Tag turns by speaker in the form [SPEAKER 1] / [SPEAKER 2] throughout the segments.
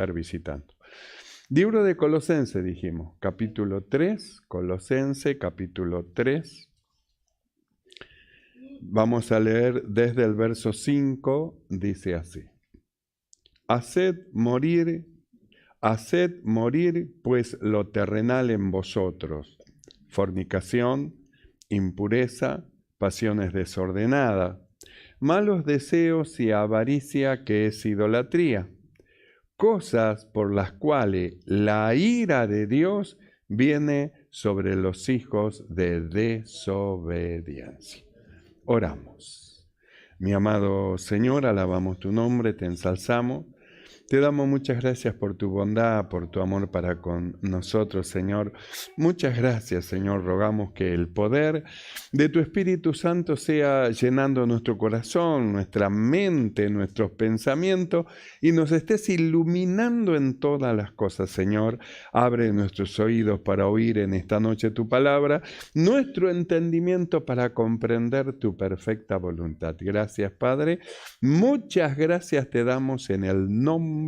[SPEAKER 1] estar visitando. Libro de Colosenses, dijimos, capítulo 3, Colosenses, capítulo 3. Vamos a leer desde el verso 5, dice así. Haced morir, pues, lo terrenal en vosotros, fornicación, impureza, pasiones desordenadas, malos deseos y avaricia, que es idolatría, cosas por las cuales la ira de Dios viene sobre los hijos de desobediencia. Oramos. Mi amado Señor, alabamos tu nombre, te ensalzamos. Te damos muchas gracias por tu bondad, por tu amor para con nosotros, Señor. Muchas gracias, Señor. Rogamos que el poder de tu Espíritu Santo sea llenando nuestro corazón, nuestra mente, nuestros pensamientos y nos estés iluminando en todas las cosas, Señor. Abre nuestros oídos para oír en esta noche tu palabra, nuestro entendimiento para comprender tu perfecta voluntad. Gracias, Padre. Muchas gracias te damos en el nombre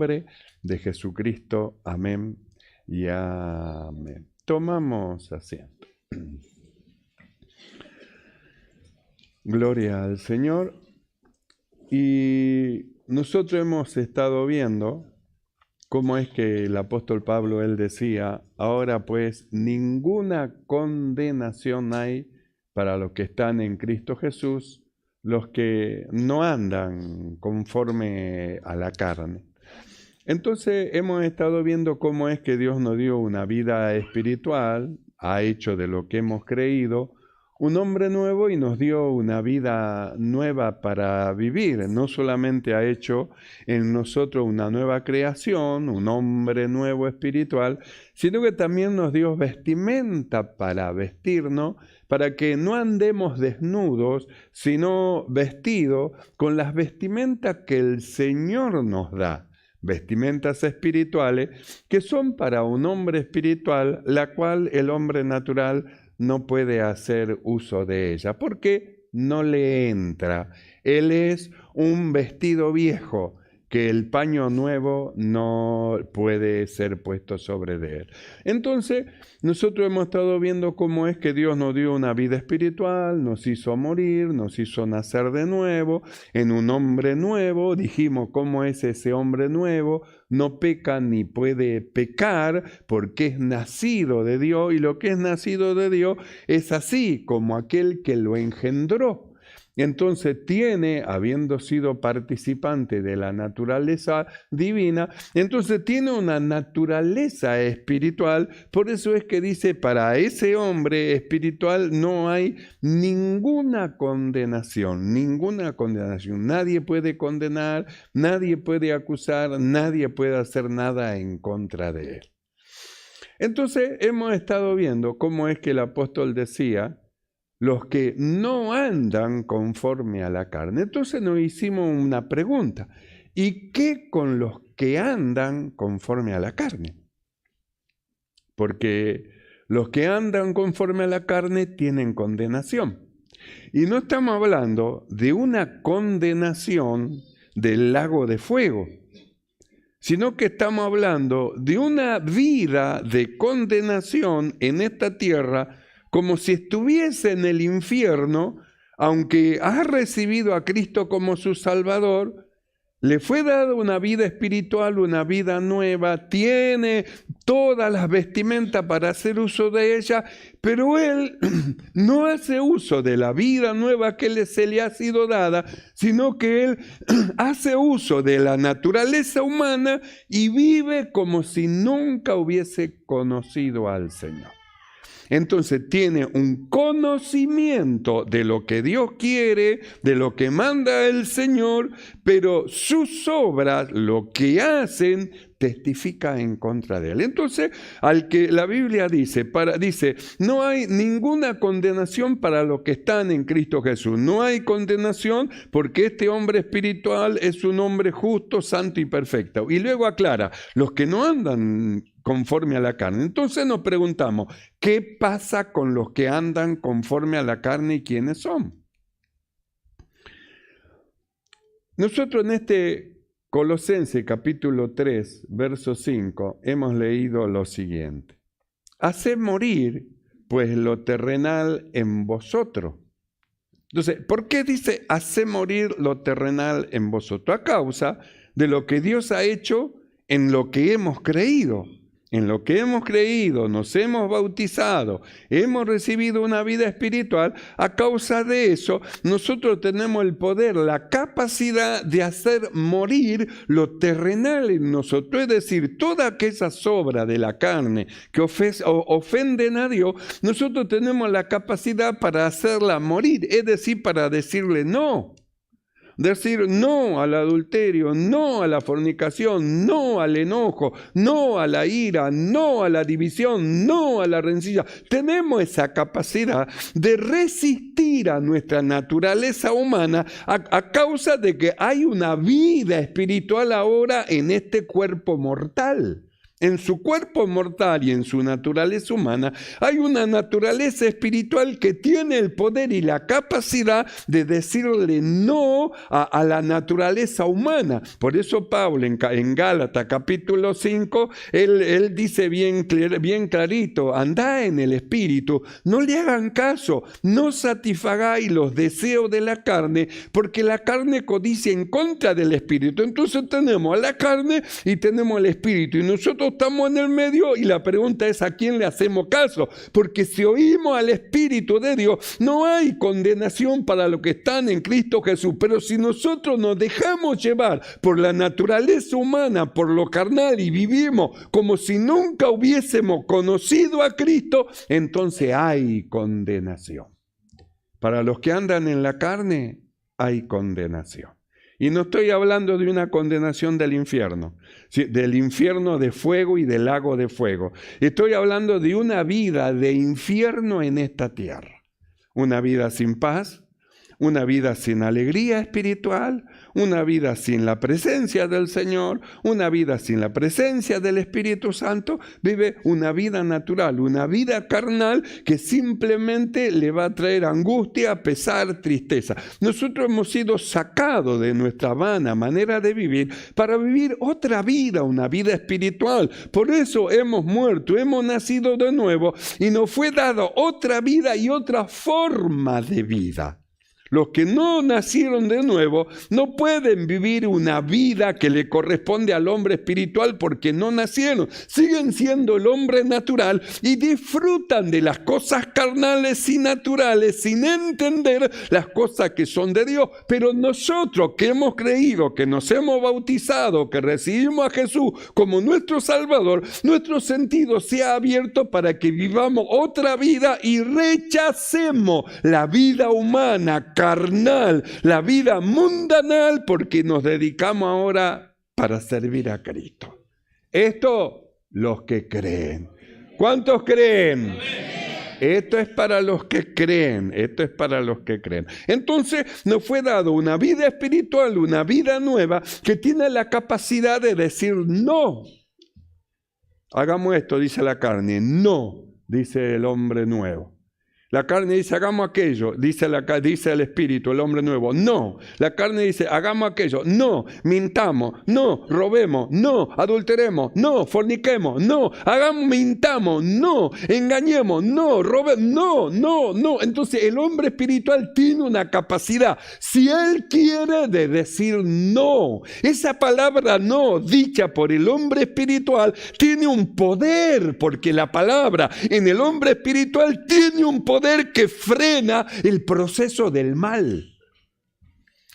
[SPEAKER 1] de Jesucristo. Amén y amén. Tomamos asiento. Gloria al Señor. Y nosotros hemos estado viendo cómo es que el apóstol Pablo, él decía, ahora pues ninguna condenación hay para los que están en Cristo Jesús, los que no andan conforme a la carne. Entonces hemos estado viendo cómo es que Dios nos dio una vida espiritual, ha hecho de lo que hemos creído un hombre nuevo y nos dio una vida nueva para vivir. No solamente ha hecho en nosotros una nueva creación, un hombre nuevo espiritual, sino que también nos dio vestimenta para vestirnos, para que no andemos desnudos, sino vestidos con las vestimentas que el Señor nos da. Vestimentas espirituales que son para un hombre espiritual, la cual el hombre natural no puede hacer uso de ella, porque no le entra. Él es un vestido viejo, que el paño nuevo no puede ser puesto sobre de él. Entonces, nosotros hemos estado viendo cómo es que Dios nos dio una vida espiritual, nos hizo morir, nos hizo nacer de nuevo, en un hombre nuevo. Dijimos cómo es ese hombre nuevo, no peca ni puede pecar porque es nacido de Dios, y lo que es nacido de Dios es así como aquel que lo engendró. Entonces tiene, habiendo sido participante de la naturaleza divina, entonces tiene una naturaleza espiritual. Por eso es que dice, para ese hombre espiritual no hay ninguna condenación, ninguna condenación. Nadie puede condenar, nadie puede acusar, nadie puede hacer nada en contra de él. Entonces hemos estado viendo cómo es que el apóstol decía, los que no andan conforme a la carne. Entonces nos hicimos una pregunta. ¿Y qué con los que andan conforme a la carne? Porque los que andan conforme a la carne tienen condenación. Y no estamos hablando de una condenación del lago de fuego, sino que estamos hablando de una vida de condenación en esta tierra, como si estuviese en el infierno, aunque ha recibido a Cristo como su Salvador, le fue dada una vida espiritual, una vida nueva, tiene todas las vestimentas para hacer uso de ella, pero él no hace uso de la vida nueva que se le ha sido dada, sino que él hace uso de la naturaleza humana y vive como si nunca hubiese conocido al Señor. Entonces tiene un conocimiento de lo que Dios quiere, de lo que manda el Señor, pero sus obras, lo que hacen, testifica en contra de él. Entonces, al que la Biblia dice, no hay ninguna condenación para los que están en Cristo Jesús. No hay condenación porque este hombre espiritual es un hombre justo, santo y perfecto. Y luego aclara, los que no andan conforme a la carne. Entonces nos preguntamos, ¿qué pasa con los que andan conforme a la carne y quiénes son? Nosotros en este Colosenses capítulo 3, verso 5, hemos leído lo siguiente. Haced morir, pues, lo terrenal en vosotros. Entonces, ¿por qué dice haced morir lo terrenal en vosotros? A causa de lo que Dios ha hecho en lo que hemos creído. En lo que hemos creído, nos hemos bautizado, hemos recibido una vida espiritual. A causa de eso, nosotros tenemos el poder, la capacidad de hacer morir lo terrenal en nosotros. Es decir, todas aquellas obras de la carne que ofenden a Dios, nosotros tenemos la capacidad para hacerla morir. Es decir, para decirle no. Decir no al adulterio, no a la fornicación, no al enojo, no a la ira, no a la división, no a la rencilla. Tenemos esa capacidad de resistir a nuestra naturaleza humana a causa de que hay una vida espiritual ahora en este cuerpo mortal. En su cuerpo mortal y en su naturaleza humana hay una naturaleza espiritual que tiene el poder y la capacidad de decirle no a la naturaleza humana. Por eso Pablo en Gálatas capítulo 5, él dice bien clarito, andá en el espíritu, no le hagan caso, no satisfagáis los deseos de la carne, porque la carne codicia en contra del espíritu. Entonces tenemos a la carne y tenemos al espíritu, y nosotros estamos en el medio, y la pregunta es ¿a quién le hacemos caso? Porque si oímos al Espíritu de Dios, no hay condenación para los que están en Cristo Jesús. Pero si nosotros nos dejamos llevar por la naturaleza humana, por lo carnal, y vivimos como si nunca hubiésemos conocido a Cristo, entonces hay condenación. Para los que andan en la carne, hay condenación. Y no estoy hablando de una condenación del infierno de fuego y del lago de fuego. Estoy hablando de una vida de infierno en esta tierra. Una vida sin paz, una vida sin alegría espiritual, una vida sin la presencia del Señor, una vida sin la presencia del Espíritu Santo. Vive una vida natural, una vida carnal que simplemente le va a traer angustia, pesar, tristeza. Nosotros hemos sido sacados de nuestra vana manera de vivir para vivir otra vida, una vida espiritual. Por eso hemos muerto, hemos nacido de nuevo y nos fue dada otra vida y otra forma de vida. Los que no nacieron de nuevo no pueden vivir una vida que le corresponde al hombre espiritual porque no nacieron. Siguen siendo el hombre natural y disfrutan de las cosas carnales y naturales sin entender las cosas que son de Dios. Pero nosotros que hemos creído, que nos hemos bautizado, que recibimos a Jesús como nuestro Salvador, nuestro sentido se ha abierto para que vivamos otra vida y rechacemos la vida humana carnal, la vida mundanal, porque nos dedicamos ahora para servir a Cristo. Esto, los que creen. ¿Cuántos creen? Esto es para los que creen, esto es para los que creen. Entonces nos fue dado una vida espiritual, una vida nueva, que tiene la capacidad de decir no. Hagamos esto, dice la carne. No, dice el hombre nuevo. La carne dice, hagamos aquello, dice el espíritu, el hombre nuevo. No, la carne dice, hagamos aquello. No, mintamos. No, robemos. No, adulteremos. No, forniquemos. No, mintamos. No, engañemos. No, robemos. No. Entonces el hombre espiritual tiene una capacidad, si él quiere, de decir no. Esa palabra no, dicha por el hombre espiritual, tiene un poder, porque la palabra en el hombre espiritual tiene un poder que frena el proceso del mal.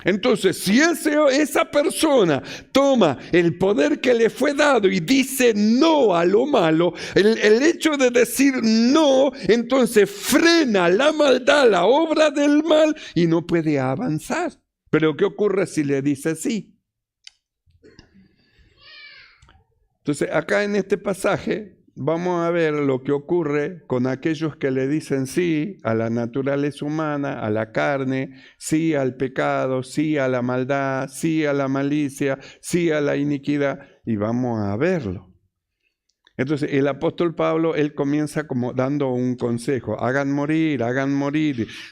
[SPEAKER 1] Entonces, si esa persona toma el poder que le fue dado y dice no a lo malo, el hecho de decir no, entonces frena la maldad, la obra del mal, y no puede avanzar. Pero ¿qué ocurre si le dice sí? Entonces, acá en este pasaje vamos a ver lo que ocurre con aquellos que le dicen sí a la naturaleza humana, a la carne, sí al pecado, sí a la maldad, sí a la malicia, sí a la iniquidad, y vamos a verlo. Entonces el apóstol Pablo, él comienza como dando un consejo: hagan morir,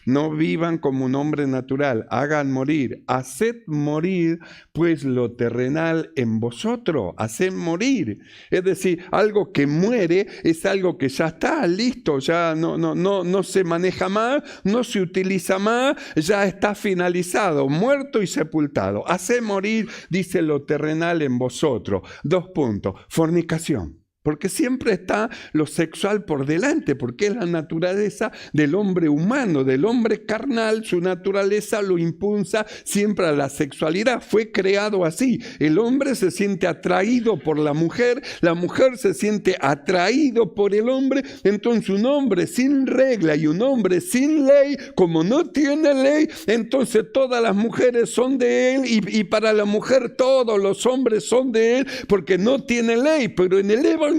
[SPEAKER 1] no vivan como un hombre natural, hagan morir, haced morir pues lo terrenal en vosotros, haced morir. Es decir, algo que muere es algo que ya está listo, ya no se maneja más, no se utiliza más, ya está finalizado, muerto y sepultado. Haced morir, dice, lo terrenal en vosotros. 2 puntos, fornicación. Porque siempre está lo sexual por delante, porque es la naturaleza del hombre humano, del hombre carnal. Su naturaleza lo impulsa siempre a la sexualidad. Fue creado así. El hombre se siente atraído por la mujer se siente atraído por el hombre. Entonces un hombre sin regla y un hombre sin ley, como no tiene ley, entonces todas las mujeres son de él y para la mujer todos los hombres son de él porque no tiene ley. Pero en el Evangelio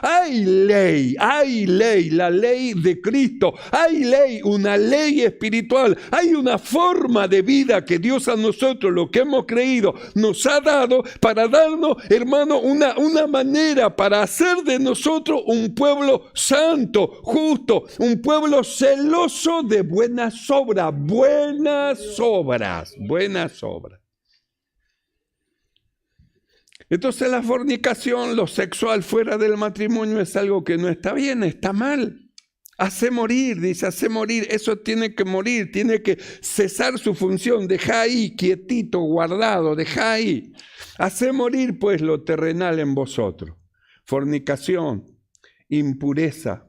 [SPEAKER 1] hay ley, la ley de Cristo, hay ley, una ley espiritual, hay una forma de vida que Dios a nosotros, lo que hemos creído, nos ha dado para darnos, hermano, una manera para hacer de nosotros un pueblo santo, justo, un pueblo celoso de buenas obras. Entonces la fornicación, lo sexual fuera del matrimonio es algo que no está bien, está mal. Hace morir, dice, hace morir, eso tiene que morir, tiene que cesar su función, deja ahí, quietito, guardado, deja ahí. Hace morir pues lo terrenal en vosotros. Fornicación, impureza,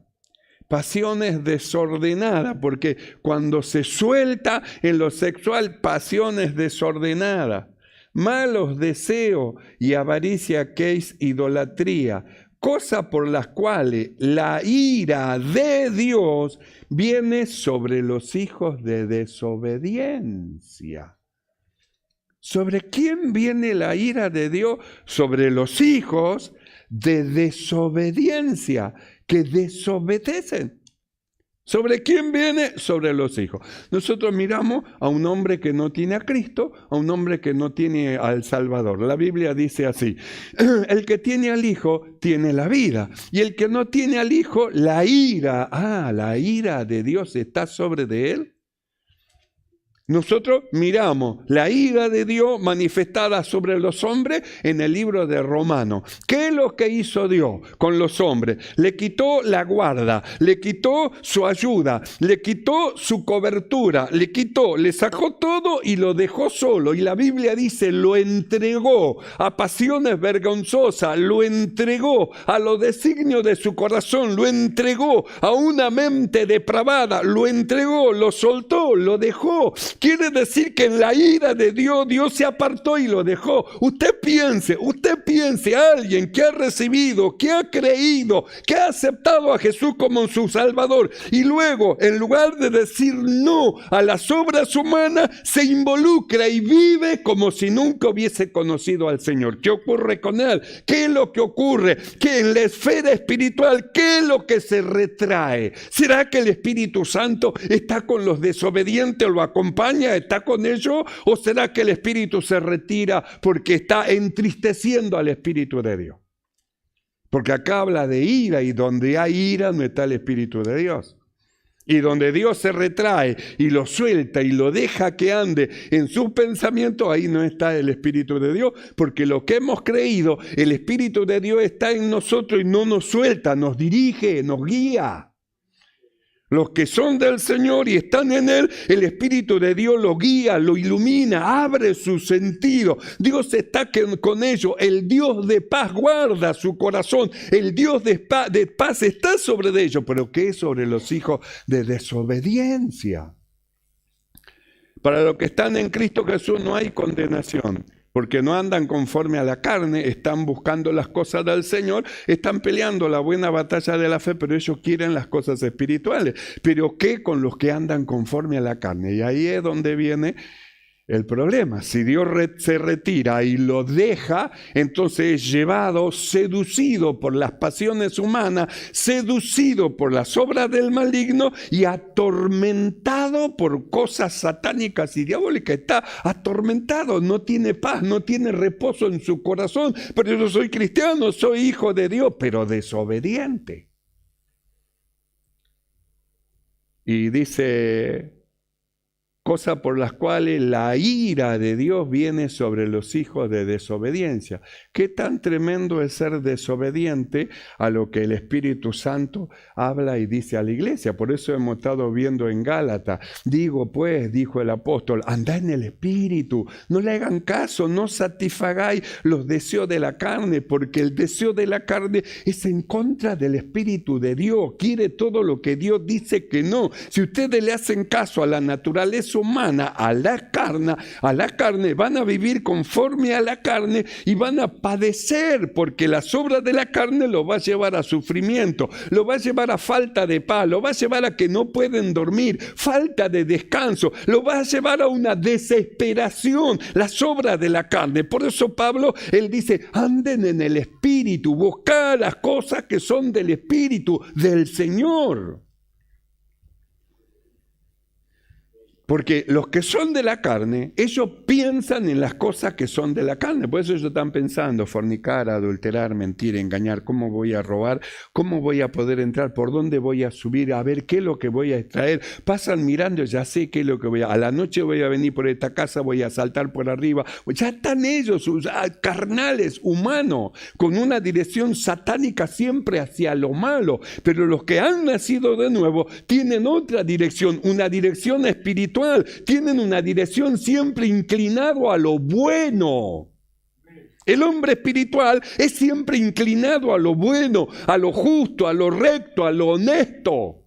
[SPEAKER 1] pasiones desordenadas, porque cuando se suelta en lo sexual, pasiones desordenadas. Malos deseos y avaricia, que es idolatría, cosas por las cuales la ira de Dios viene sobre los hijos de desobediencia. ¿Sobre quién viene la ira de Dios? Sobre los hijos de desobediencia, que desobedecen. ¿Sobre quién viene? Sobre los hijos. Nosotros miramos a un hombre que no tiene a Cristo, a un hombre que no tiene al Salvador. La Biblia dice así: el que tiene al Hijo tiene la vida, y el que no tiene al Hijo, la ira. La ira de Dios está sobre de él. Nosotros miramos la ira de Dios manifestada sobre los hombres en el libro de Romanos. ¿Qué es lo que hizo Dios con los hombres? Le quitó la guarda, le quitó su ayuda, le quitó su cobertura, le sacó todo y lo dejó solo. Y la Biblia dice, lo entregó a pasiones vergonzosas, lo entregó a los designios de su corazón, lo entregó a una mente depravada, lo entregó, lo soltó, lo dejó. Quiere decir que en la ira de Dios, Dios se apartó y lo dejó. Usted piense, alguien que ha recibido, que ha creído, que ha aceptado a Jesús como su Salvador, y luego, en lugar de decir no a las obras humanas, se involucra y vive como si nunca hubiese conocido al Señor. ¿Qué ocurre con él? ¿Qué es lo que ocurre? Que en la esfera espiritual, ¿qué es lo que se retrae? ¿Será que el Espíritu Santo está con los desobedientes, lo acompaña, está con ellos? ¿O será que el Espíritu se retira porque está entristeciendo al Espíritu de Dios? Porque acá habla de ira, y donde hay ira no está el Espíritu de Dios. Y donde Dios se retrae y lo suelta y lo deja que ande en sus pensamientos, ahí no está el Espíritu de Dios, porque lo que hemos creído, el Espíritu de Dios está en nosotros y no nos suelta, nos dirige, nos guía. Los que son del Señor y están en Él, el Espíritu de Dios lo guía, lo ilumina, abre su sentido. Dios está con ellos. El Dios de paz guarda su corazón. El Dios de paz está sobre ellos. ¿Pero qué es sobre los hijos de desobediencia? Para los que están en Cristo Jesús no hay condenación, porque no andan conforme a la carne, están buscando las cosas del Señor, están peleando la buena batalla de la fe, pero ellos quieren las cosas espirituales. ¿Pero qué con los que andan conforme a la carne? Y ahí es donde viene el problema. Si Dios se retira y lo deja, entonces es llevado, seducido por las pasiones humanas, seducido por las obras del maligno y atormentado por cosas satánicas y diabólicas. Está atormentado, no tiene paz, no tiene reposo en su corazón. Pero yo soy cristiano, soy hijo de Dios, pero desobediente. Y dice, cosas por las cuales la ira de Dios viene sobre los hijos de desobediencia. Qué tan tremendo es ser desobediente a lo que el Espíritu Santo habla y dice a la iglesia. Por eso hemos estado viendo en Gálatas. Digo pues, dijo el apóstol, andá en el Espíritu, no le hagan caso, no satisfagáis los deseos de la carne, porque el deseo de la carne es en contra del Espíritu de Dios, quiere todo lo que Dios dice que no. Si ustedes le hacen caso a la naturaleza humana, a la carne, van a vivir conforme a la carne y van a padecer, porque las obras de la carne lo va a llevar a sufrimiento, lo va a llevar a falta de paz, lo va a llevar a que no pueden dormir, falta de descanso, lo va a llevar a una desesperación, las obras de la carne. Por eso Pablo, él dice, anden en el Espíritu, buscad las cosas que son del Espíritu, del Señor. Porque los que son de la carne, ellos piensan en las cosas que son de la carne. Por eso ellos están pensando, fornicar, adulterar, mentir, engañar. ¿Cómo voy a robar? ¿Cómo voy a poder entrar? ¿Por dónde voy a subir? A ver qué es lo que voy a extraer. Pasan mirando, ya sé qué es lo que voy a... A la noche voy a venir por esta casa, voy a saltar por arriba. Ya están ellos, carnales, humanos, con una dirección satánica siempre hacia lo malo. Pero los que han nacido de nuevo tienen otra dirección, una dirección espiritual. Tienen una dirección siempre inclinado a lo bueno. El hombre espiritual es siempre inclinado a lo bueno, a lo justo, a lo recto, a lo honesto.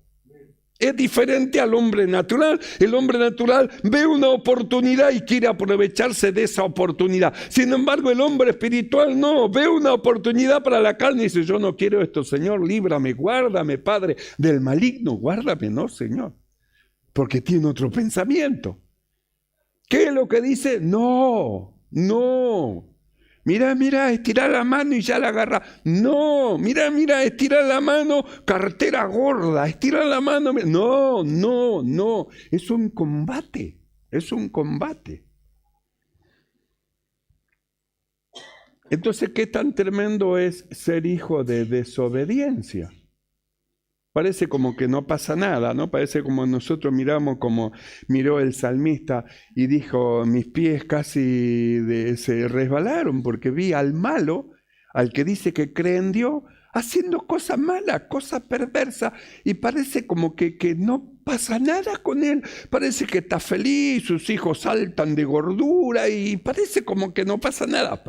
[SPEAKER 1] Es diferente al hombre natural. El hombre natural ve una oportunidad y quiere aprovecharse de esa oportunidad. Sin embargo, el hombre espiritual no, ve una oportunidad para la carne y dice, yo no quiero esto, Señor, líbrame, guárdame, Padre, del maligno, guárdame, no, Señor. Porque tiene otro pensamiento. ¿Qué es lo que dice? No. Mira, estira la mano y ya la agarra. No, mira, estira la mano, cartera gorda, estira la mano. No. Es un combate. Entonces, ¿qué tan tremendo es ser hijo de desobediencia? Parece como que no pasa nada, ¿no? Parece como nosotros miramos como miró el salmista y dijo, mis pies casi se resbalaron porque vi al malo, al que dice que cree en Dios, haciendo cosas malas, cosas perversas, y parece como que no pasa nada con él, parece que está feliz, sus hijos saltan de gordura y parece como que no pasa nada,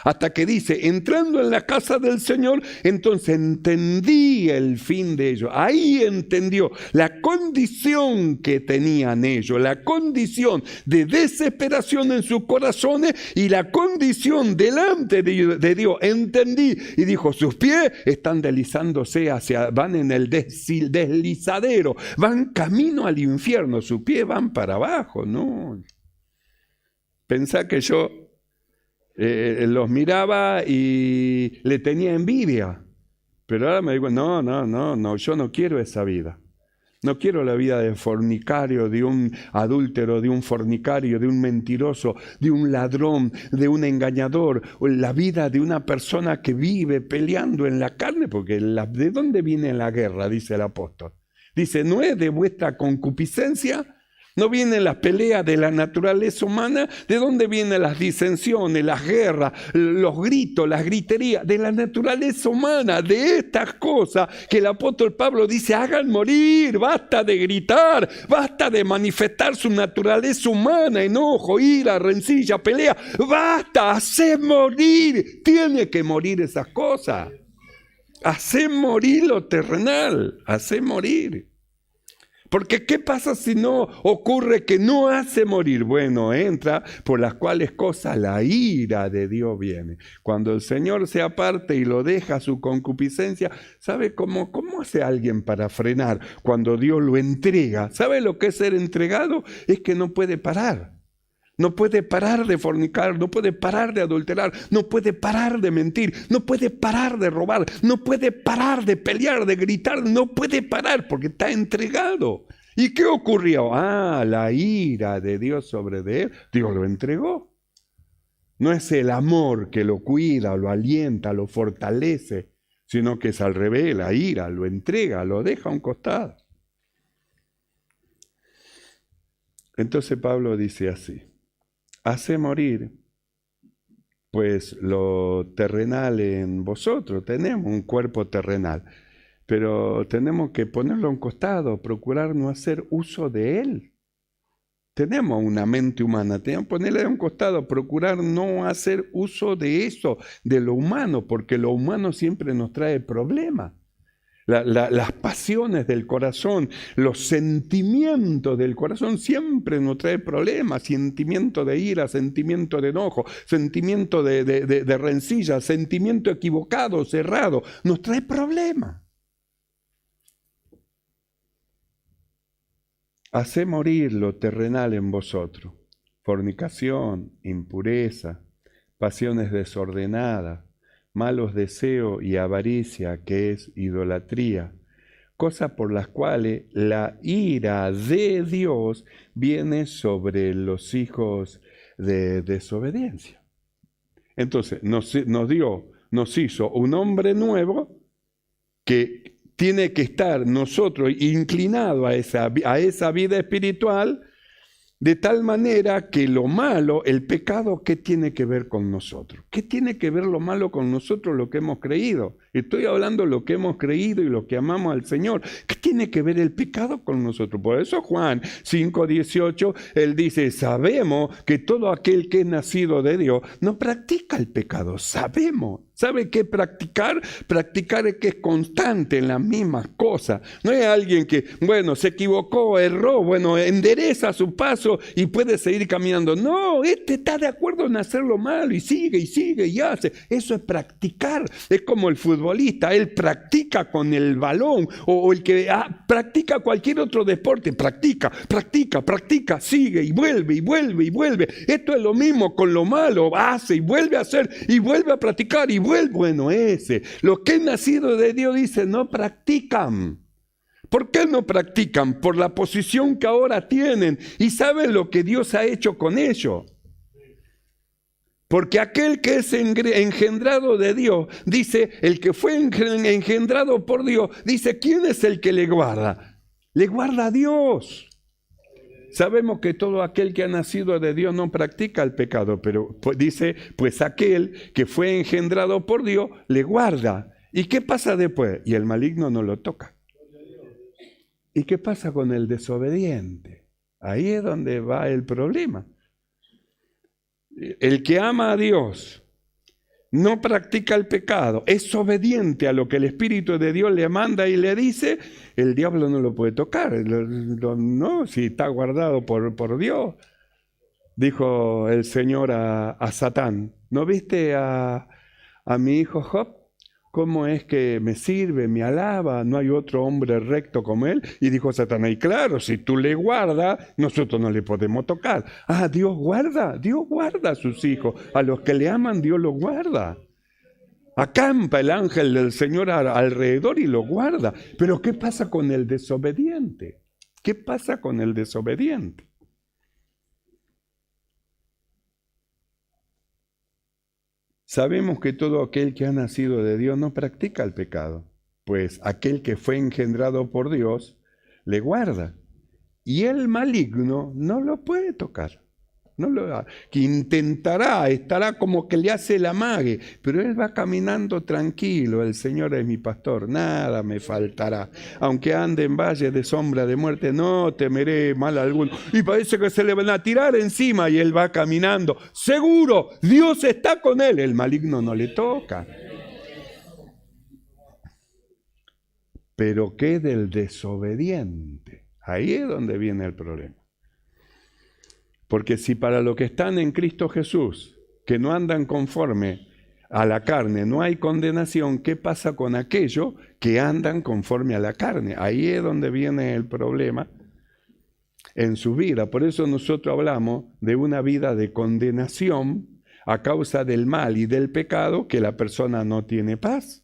[SPEAKER 1] hasta que dice, entrando en la casa del Señor, entonces entendí el fin de ellos, ahí entendió la condición que tenían ellos, la condición de desesperación en sus corazones y la condición delante de Dios, entendí y dijo, sus pies están deslizándose van en el deslizadero, van camino al infierno, sus pies van para abajo, ¿no? Pensá que yo los miraba y le tenía envidia, pero ahora me digo, no, yo no quiero esa vida. No quiero la vida de fornicario, de un adúltero, de un fornicario, de un mentiroso, de un ladrón, de un engañador, o la vida de una persona que vive peleando en la carne, porque ¿de dónde viene la guerra? Dice el apóstol. Dice, ¿no es de vuestra concupiscencia? ¿No vienen las peleas de la naturaleza humana? ¿De dónde vienen las disensiones, las guerras, los gritos, las griterías? De la naturaleza humana, de estas cosas que el apóstol Pablo dice, hagan morir, basta de gritar, basta de manifestar su naturaleza humana, enojo, ira, rencilla, pelea, basta, hacé morir, tiene que morir esas cosas. Hacé morir lo terrenal, hacé morir. Porque ¿qué pasa si no ocurre que no hace morir? Bueno, entra por las cuales cosas la ira de Dios viene. Cuando el Señor se aparte y lo deja a su concupiscencia, ¿sabe cómo hace alguien para frenar? Cuando Dios lo entrega, ¿sabe lo que es ser entregado? Es que no puede parar. No puede parar de fornicar, no puede parar de adulterar, no puede parar de mentir, no puede parar de robar, no puede parar de pelear, de gritar, no puede parar porque está entregado. ¿Y qué ocurrió? La ira de Dios sobre él, Dios lo entregó. No es el amor que lo cuida, lo alienta, lo fortalece, sino que es al revés, la ira, lo entrega, lo deja a un costado. Entonces Pablo dice así: hace morir, pues, lo terrenal en vosotros. Tenemos un cuerpo terrenal, pero tenemos que ponerlo a un costado, procurar no hacer uso de él. Tenemos una mente humana, tenemos que ponerla a un costado, procurar no hacer uso de eso, de lo humano, porque lo humano siempre nos trae problemas. Las pasiones del corazón, los sentimientos del corazón siempre nos trae problemas, sentimiento de ira, sentimiento de enojo, sentimiento de rencilla, sentimiento equivocado, cerrado, nos trae problemas. Hacé morir lo terrenal en vosotros: fornicación, impureza, pasiones desordenadas, malos deseos y avaricia, que es idolatría, cosas por las cuales la ira de Dios viene sobre los hijos de desobediencia. Entonces nos hizo un hombre nuevo que tiene que estar nosotros inclinados a esa vida espiritual, de tal manera que lo malo, el pecado, ¿qué tiene que ver con nosotros? ¿Qué tiene que ver lo malo con nosotros, lo que hemos creído? Estoy hablando de lo que hemos creído y lo que amamos al Señor. ¿Qué tiene que ver el pecado con nosotros? Por eso Juan 5:18, él dice: sabemos que todo aquel que es nacido de Dios no practica el pecado. Sabemos. ¿Sabe qué practicar? Practicar es que es constante en las mismas cosas. No es alguien que, se equivocó, erró, endereza su paso y puede seguir caminando. No, está de acuerdo en hacer lo malo y sigue y hace. Eso es practicar. Es como el futbolista, él practica con el balón, o el que practica cualquier otro deporte, practica, sigue y vuelve. Esto es lo mismo con lo malo, hace y vuelve a hacer y vuelve a practicar y vuelve. Los que han nacido de Dios, dice, no practican. ¿Por qué no practican? Por la posición que ahora tienen y saben lo que Dios ha hecho con ellos. Porque aquel que es engendrado de Dios, dice, el que fue engendrado por Dios, dice, ¿quién es el que le guarda? Le guarda a Dios. Sabemos que todo aquel que ha nacido de Dios no practica el pecado, pero dice, pues aquel que fue engendrado por Dios le guarda. ¿Y qué pasa después? Y el maligno no lo toca. ¿Y qué pasa con el desobediente? Ahí es donde va el problema. El que ama a Dios, no practica el pecado, es obediente a lo que el Espíritu de Dios le manda y le dice, el diablo no lo puede tocar, no, si está guardado por Dios. Dijo el Señor a Satán: ¿no viste a mi hijo Job? ¿Cómo es que me sirve, me alaba? No hay otro hombre recto como él. Y dijo Satanás: y claro, si tú le guardas, nosotros no le podemos tocar. Dios guarda a sus hijos. A los que le aman, Dios los guarda. Acampa el ángel del Señor alrededor y lo guarda. Pero ¿qué pasa con el desobediente? ¿Qué pasa con el desobediente? Sabemos que todo aquel que ha nacido de Dios no practica el pecado, pues aquel que fue engendrado por Dios le guarda. Y el maligno no lo puede tocar. Que intentará, estará como que le hace el amague, pero él va caminando tranquilo. El Señor es mi pastor, nada me faltará. Aunque ande en valle de sombra de muerte, no temeré mal alguno. Y parece que se le van a tirar encima y él va caminando. Seguro, Dios está con él, el maligno no le toca. Pero ¿qué del desobediente? Ahí es donde viene el problema. Porque si para los que están en Cristo Jesús, que no andan conforme a la carne, no hay condenación, ¿qué pasa con aquellos que andan conforme a la carne? Ahí es donde viene el problema en su vida. Por eso nosotros hablamos de una vida de condenación a causa del mal y del pecado, que la persona no tiene paz.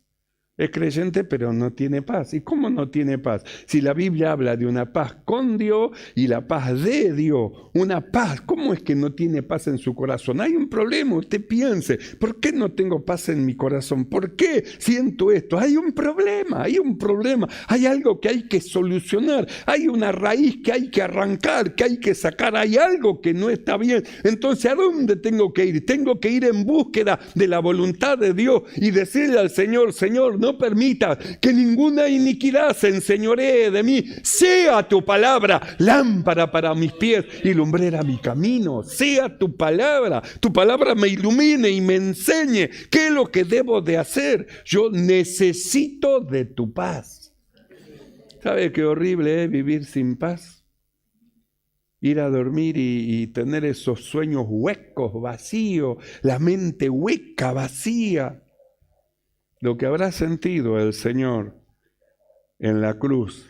[SPEAKER 1] Es creyente, pero no tiene paz. ¿Y cómo no tiene paz? Si la Biblia habla de una paz con Dios y la paz de Dios, una paz, ¿cómo es que no tiene paz en su corazón? Hay un problema, usted piense, ¿por qué no tengo paz en mi corazón? ¿Por qué siento esto? Hay un problema, hay algo que hay que solucionar, hay una raíz que hay que arrancar, que hay que sacar, hay algo que no está bien. Entonces, ¿a dónde tengo que ir? Tengo que ir en búsqueda de la voluntad de Dios y decirle al Señor, Señor, no permitas que ninguna iniquidad se enseñoree de mí. Sea tu palabra lámpara para mis pies y lumbrera mi camino. Sea tu palabra me ilumine y me enseñe qué es lo que debo de hacer. Yo necesito de tu paz. ¿Sabe qué horrible es vivir sin paz? Ir a dormir y tener esos sueños huecos, vacíos, la mente hueca, vacía. Lo que habrá sentido el Señor en la cruz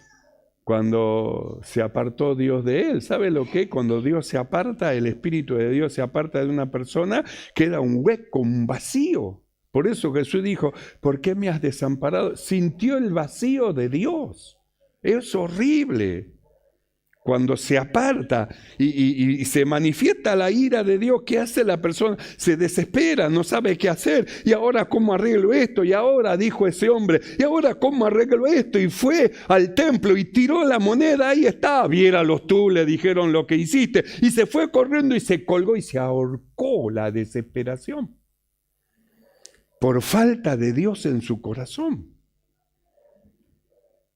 [SPEAKER 1] cuando se apartó Dios de él. ¿Sabe lo que? Cuando Dios se aparta, el Espíritu de Dios se aparta de una persona, queda un hueco, un vacío. Por eso Jesús dijo, ¿por qué me has desamparado? Sintió el vacío de Dios. Es horrible. Cuando se aparta y se manifiesta la ira de Dios, ¿qué hace la persona? Se desespera, no sabe qué hacer. ¿Y ahora cómo arreglo esto? Y ahora dijo ese hombre, ¿y ahora cómo arreglo esto? Y fue al templo y tiró la moneda, ahí está. Viéralos tú, le dijeron lo que hiciste. Y se fue corriendo y se colgó y se ahorcó. La desesperación por falta de Dios en su corazón.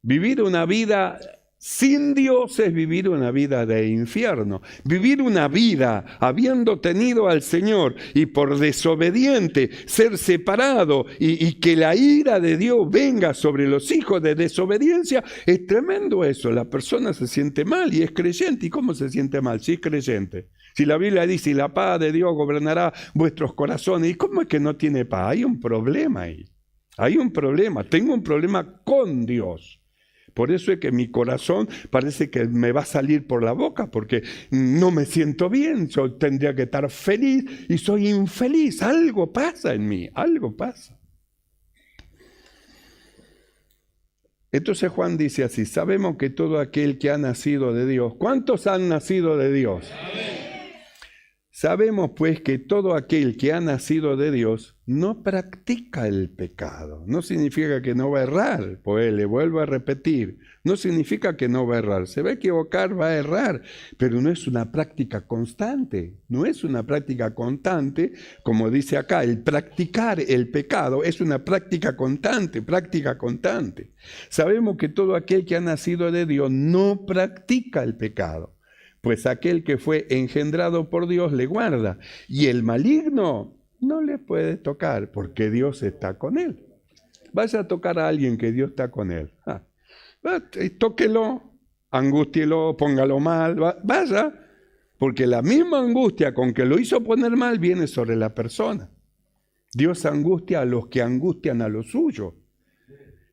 [SPEAKER 1] Vivir una vida sin Dios es vivir una vida de infierno. Vivir una vida habiendo tenido al Señor y por desobediente ser separado y que la ira de Dios venga sobre los hijos de desobediencia, es tremendo eso. La persona se siente mal y es creyente. ¿Y cómo se siente mal? Si es creyente. Si la Biblia dice, y la paz de Dios gobernará vuestros corazones. ¿Y cómo es que no tiene paz? Hay un problema ahí. Hay un problema. Tengo un problema con Dios. Por eso es que mi corazón parece que me va a salir por la boca, porque no me siento bien. Yo tendría que estar feliz y soy infeliz. Algo pasa en mí, algo pasa. Entonces Juan dice así, sabemos que todo aquel que ha nacido de Dios, ¿cuántos han nacido de Dios? Amén. Sabemos pues que todo aquel que ha nacido de Dios no practica el pecado. No significa que no va a errar, pues le vuelvo a repetir, no significa que no va a errar. Se va a equivocar, va a errar, pero no es una práctica constante. No es una práctica constante, como dice acá, el practicar el pecado es una práctica constante, práctica constante. Sabemos que todo aquel que ha nacido de Dios no practica el pecado. Pues aquel que fue engendrado por Dios le guarda, y el maligno no le puede tocar, porque Dios está con él. Vaya a tocar a alguien que Dios está con él. Tóquelo, angústielo, póngalo mal, vaya, porque la misma angustia con que lo hizo poner mal viene sobre la persona. Dios angustia a los que angustian a lo suyo.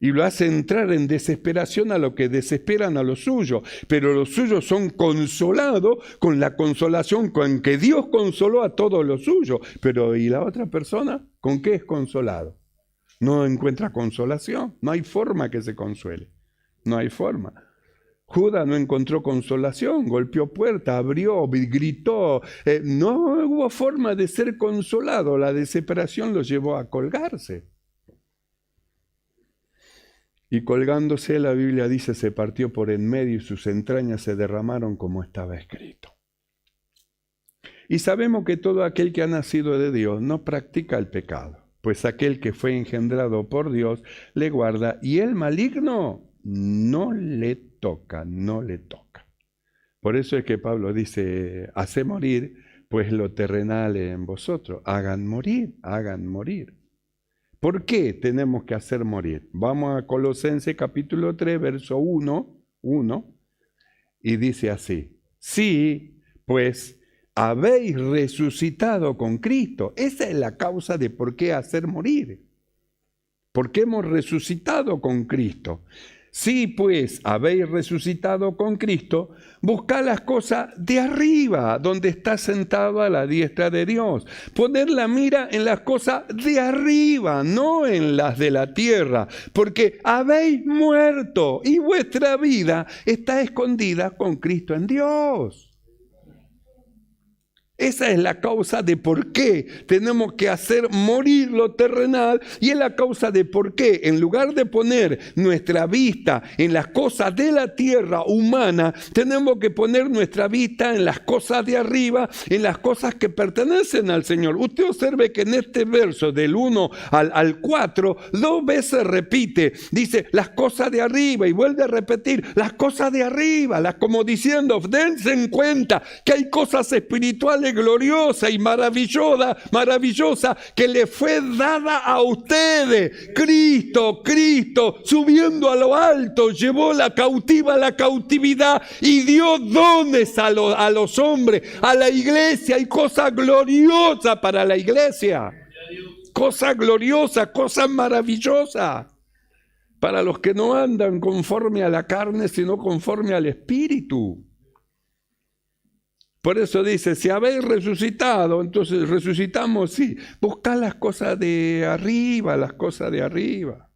[SPEAKER 1] Y lo hace entrar en desesperación a lo que desesperan a lo suyo. Pero los suyos son consolados con la consolación con que Dios consoló a todos los suyos. Pero ¿y la otra persona? ¿Con qué es consolado? No encuentra consolación. No hay forma que se consuele. No hay forma. Judas no encontró consolación, golpeó puerta, abrió, gritó. No hubo forma de ser consolado. La desesperación lo llevó a colgarse. Y colgándose, la Biblia dice, se partió por en medio y sus entrañas se derramaron como estaba escrito. Y sabemos que todo aquel que ha nacido de Dios no practica el pecado, pues aquel que fue engendrado por Dios le guarda y el maligno no le toca, no le toca. Por eso es que Pablo dice, hace morir pues lo terrenal en vosotros, hagan morir, hagan morir. ¿Por qué tenemos que hacer morir? Vamos a Colosenses capítulo 3, verso 1. y dice así: sí, pues habéis resucitado con Cristo. Esa es la causa de por qué hacer morir. Porque hemos resucitado con Cristo. Si pues habéis resucitado con Cristo, buscad las cosas de arriba, donde está sentado a la diestra de Dios. Poned la mira en las cosas de arriba, no en las de la tierra, porque habéis muerto y vuestra vida está escondida con Cristo en Dios. Esa es la causa de por qué tenemos que hacer morir lo terrenal, y es la causa de por qué, en lugar de poner nuestra vista en las cosas de la tierra humana, tenemos que poner nuestra vista en las cosas de arriba, en las cosas que pertenecen al Señor. Usted observe que en este verso del 1 al 4, 2 veces repite, dice las cosas de arriba, y vuelve a repetir las cosas de arriba, como diciendo, dense en cuenta que hay cosas espirituales gloriosa y maravillosa que le fue dada a ustedes. Cristo, subiendo a lo alto, llevó la cautiva a la cautividad y dio dones a los hombres, a la iglesia. Hay cosas gloriosas para la iglesia, cosas gloriosas, cosas maravillosas para los que no andan conforme a la carne, sino conforme al Espíritu. Por eso dice, si habéis resucitado, entonces resucitamos, sí. Buscad las cosas de arriba, las cosas de arriba.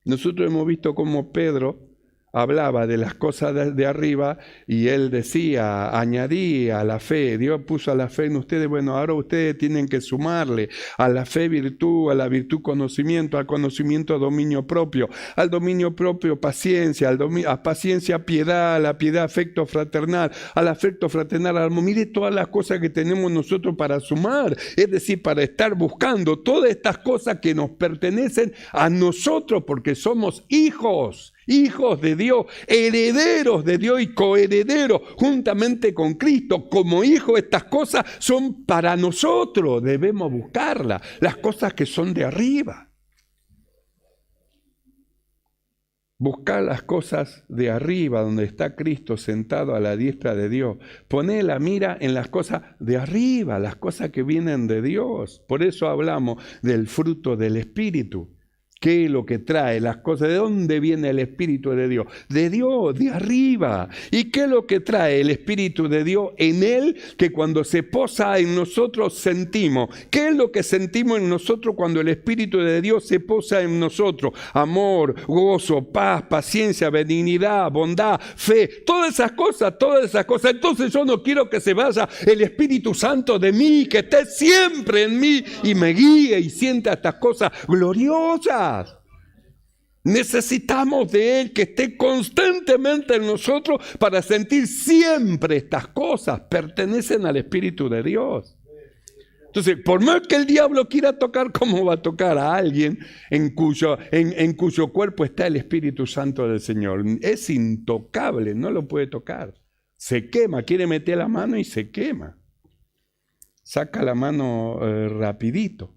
[SPEAKER 1] Nosotros hemos visto cómo Pedro hablaba de las cosas de arriba, y él decía, añadía a la fe, Dios puso a la fe en ustedes, bueno, ahora ustedes tienen que sumarle a la fe virtud, a la virtud conocimiento, al conocimiento dominio propio, al dominio propio paciencia, a paciencia piedad, a la piedad afecto fraternal, al afecto fraternal amor. Mire todas las cosas que tenemos nosotros para sumar, es decir, para estar buscando todas estas cosas que nos pertenecen a nosotros, porque somos hijos de Dios, herederos de Dios y coherederos juntamente con Cristo. Como hijos, estas cosas son para nosotros, debemos buscarlas, las cosas que son de arriba. Buscar las cosas de arriba, donde está Cristo sentado a la diestra de Dios. Poner la mira en las cosas de arriba, las cosas que vienen de Dios. Por eso hablamos del fruto del Espíritu. ¿Qué es lo que trae las cosas? ¿De dónde viene el Espíritu de Dios? De Dios, de arriba. ¿Y qué es lo que trae el Espíritu de Dios en Él? Que cuando se posa en nosotros sentimos. ¿Qué es lo que sentimos en nosotros cuando el Espíritu de Dios se posa en nosotros? Amor, gozo, paz, paciencia, benignidad, bondad, fe. Todas esas cosas. Entonces yo no quiero que se vaya el Espíritu Santo de mí, que esté siempre en mí y me guíe y sienta estas cosas gloriosas. Necesitamos de Él, que esté constantemente en nosotros para sentir siempre estas cosas. Pertenecen al Espíritu de Dios. Entonces, por más que el diablo quiera tocar, ¿cómo va a tocar a alguien en cuyo cuerpo está el Espíritu Santo del Señor? Es intocable, no lo puede tocar. Se quema, quiere meter la mano y se quema. Saca la mano rapidito.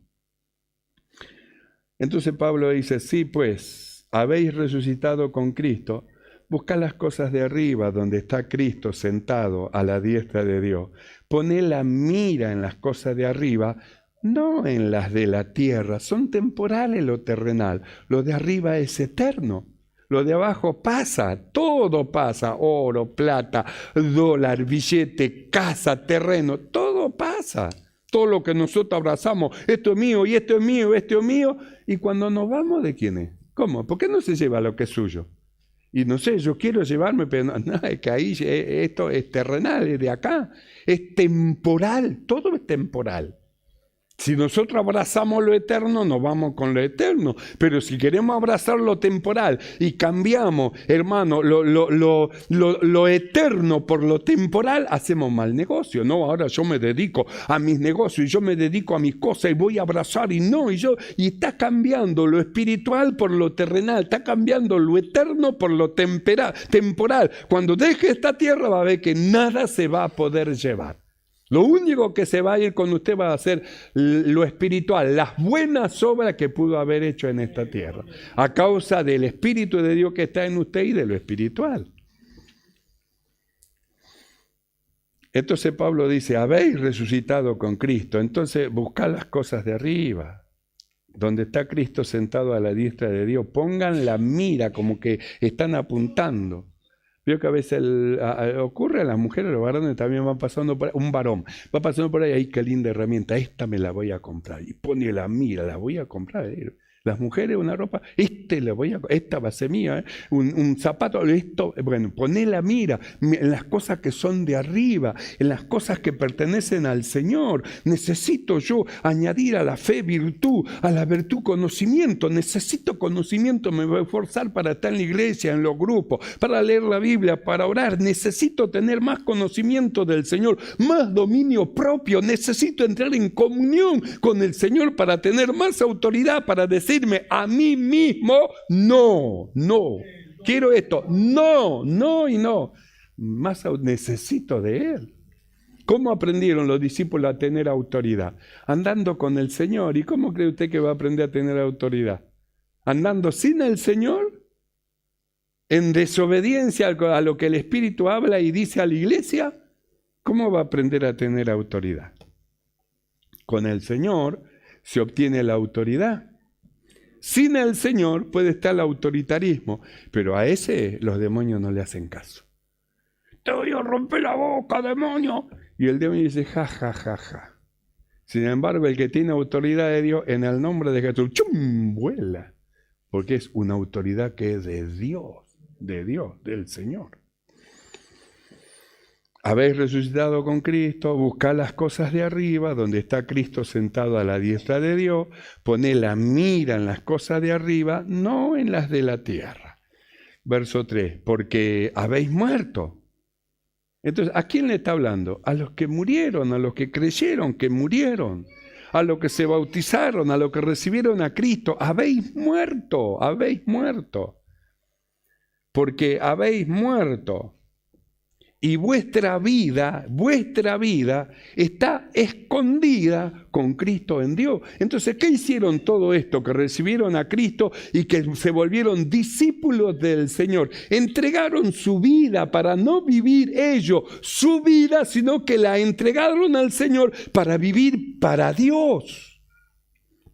[SPEAKER 1] Entonces Pablo dice, sí, pues, habéis resucitado con Cristo, buscad las cosas de arriba, donde está Cristo sentado a la diestra de Dios. Poned la mira en las cosas de arriba, no en las de la tierra. Son temporales lo terrenal, lo de arriba es eterno. Lo de abajo pasa, todo pasa, oro, plata, dólar, billete, casa, terreno, todo pasa. Todo lo que nosotros abrazamos, esto es mío, y esto es mío, esto es mío. Y cuando nos vamos, ¿de quién es? ¿Cómo? ¿Por qué no se lleva lo que es suyo? Y no sé, yo quiero llevarme, pero no, es que ahí esto es terrenal, es de acá. Es temporal, todo es temporal. Si nosotros abrazamos lo eterno, nos vamos con lo eterno. Pero si queremos abrazar lo temporal y cambiamos, hermano, lo eterno por lo temporal, hacemos mal negocio. No, ahora yo me dedico a mis negocios y yo me dedico a mis cosas y voy a abrazar y está cambiando lo espiritual por lo terrenal, está cambiando lo eterno por lo temporal. Cuando deje esta tierra va a ver que nada se va a poder llevar. Lo único que se va a ir con usted va a ser lo espiritual, las buenas obras que pudo haber hecho en esta tierra, a causa del Espíritu de Dios que está en usted y de lo espiritual. Entonces Pablo dice, habéis resucitado con Cristo, entonces buscad las cosas de arriba, donde está Cristo sentado a la diestra de Dios. Pongan la mira como que están apuntando. Veo que a veces ocurre a las mujeres, a los varones también van pasando por ahí. Un varón va pasando por ahí, ¡ay, qué linda herramienta! Esta me la voy a comprar. Y pone la mira, la voy a comprar. Las mujeres, una ropa, esta va a ser mía, un zapato, esto, bueno, poné la mira en las cosas que son de arriba, en las cosas que pertenecen al Señor. Necesito yo añadir a la fe virtud, a la virtud conocimiento. Necesito conocimiento, me voy a esforzar para estar en la iglesia, en los grupos, para leer la Biblia, para orar. Necesito tener más conocimiento del Señor, más dominio propio. Necesito entrar en comunión con el Señor para tener más autoridad, para decirme a mí mismo, no, quiero esto, no y no. Más necesito de Él. ¿Cómo aprendieron los discípulos a tener autoridad? Andando con el Señor. ¿Y cómo cree usted que va a aprender a tener autoridad? ¿Andando sin el Señor? ¿En desobediencia a lo que el Espíritu habla y dice a la iglesia? ¿Cómo va a aprender a tener autoridad? Con el Señor se obtiene la autoridad. Sin el Señor puede estar el autoritarismo, pero a ese los demonios no le hacen caso. Te voy a romper la boca, demonio. Y el demonio dice, ja. Sin embargo, el que tiene autoridad de Dios, en el nombre de Jesús, ¡chum!, vuela. Porque es una autoridad que es de Dios, del Señor. Habéis resucitado con Cristo, buscad las cosas de arriba, donde está Cristo sentado a la diestra de Dios, poned la mira en las cosas de arriba, no en las de la tierra. Verso 3, porque habéis muerto. Entonces, ¿a quién le está hablando? A los que murieron, a los que creyeron que murieron, a los que se bautizaron, a los que recibieron a Cristo. Habéis muerto, porque habéis muerto. Y vuestra vida está escondida con Cristo en Dios. Entonces, ¿qué hicieron todo esto? Que recibieron a Cristo y que se volvieron discípulos del Señor. Entregaron su vida para no vivir ellos su vida, sino que la entregaron al Señor para vivir para Dios.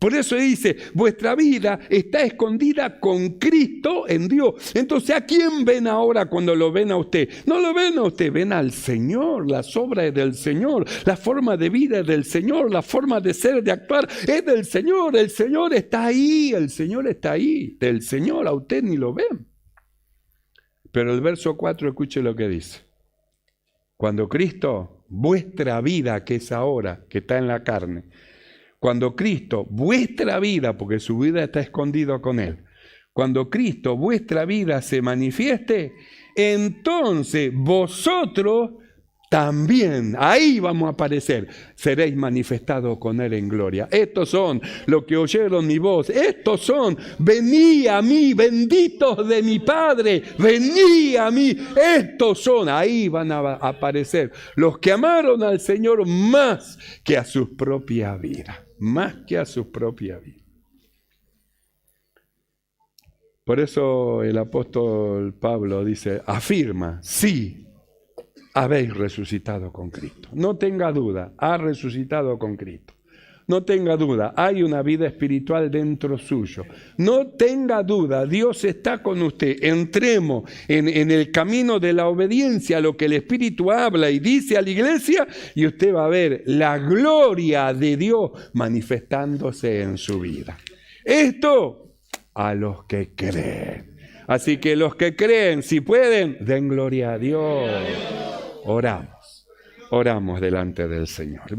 [SPEAKER 1] Por eso dice, vuestra vida está escondida con Cristo en Dios. Entonces, ¿a quién ven ahora cuando lo ven a usted? No lo ven a usted, ven al Señor. Las obras es del Señor, la forma de vida es del Señor, la forma de ser, de actuar es del Señor. El Señor está ahí, del Señor a usted ni lo ven. Pero el verso 4, escuche lo que dice. Cuando Cristo, vuestra vida, que es ahora, que está en la carne, cuando Cristo, vuestra vida, porque su vida está escondida con Él, cuando Cristo, vuestra vida, se manifieste, entonces vosotros también, ahí vamos a aparecer, seréis manifestados con Él en gloria. Estos son los que oyeron mi voz, estos son, vení a mí, benditos de mi Padre, vení a mí, estos son, ahí van a aparecer los que amaron al Señor más que a sus propias vidas. Más que a su propia vida. Por eso el apóstol Pablo dice, afirma, sí, habéis resucitado con Cristo. No tenga duda, ha resucitado con Cristo. No tenga duda, hay una vida espiritual dentro suyo. No tenga duda, Dios está con usted. Entremos en el camino de la obediencia a lo que el Espíritu habla y dice a la iglesia, y usted va a ver la gloria de Dios manifestándose en su vida. Esto a los que creen. Así que los que creen, si pueden, den gloria a Dios. Oramos delante del Señor.